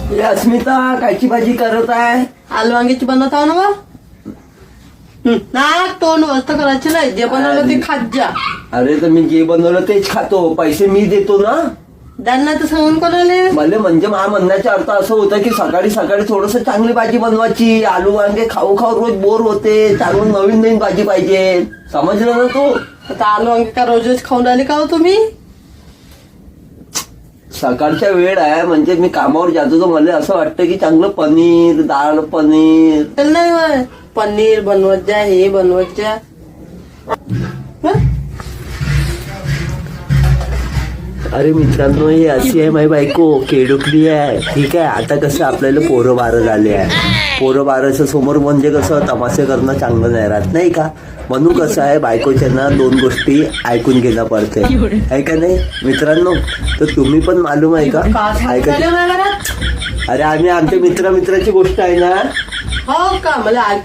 अस्मिता कायची भाजी करत आहे? आलू वांग्याची बनवत आहो ना बा. ना तोंड वस्त करायची नाही, जे बनवलं ते खात जा. अरे तर मी जे बनवलं तेच खातो, पैसे मी देतो ना. त्यांना तर सांगून कोणाले. मला म्हणजे माझ्या म्हणण्याचा अर्थ असं होता की सकाळी सकाळी थोडस चांगली भाजी बनवायची. आलू वांगे खाऊ खाऊ रोज बोर होते, चांगलं नवीन नवीन भाजी पाहिजे. समजलं ना तू? आता आलू वांगे का रोजच खाऊन राहिले का हो तुम्ही? सकाळच्या वेळ आहे म्हणजे मी कामावर जातो तर मला असं वाटतं की चांगलं पनीर, डाळ पनीर. तर नाही होय. पनीर बनवत जा, हे बनवत जा. हं? अरे मित्रांनो, ही अशी आहे माझी बायको, केडुकली आहे. ठीक आहे, आता कसं आपल्याला पोरं बारं झाले आहे. पोरं बाराच्या समोर म्हणजे कसं तमाशे करणं चांगलं नाही राहत, नाही का? म्हणून कसं आहे, बायकोच्या ना 2 गोष्टी ऐकून घेणं पडते, आहे का नाही मित्रांनो? तर तुम्ही पण मालूम आहे का? ऐका. घरात अरे आम्ही आमच्या मित्राची गोष्ट आहे ना. हो का? मला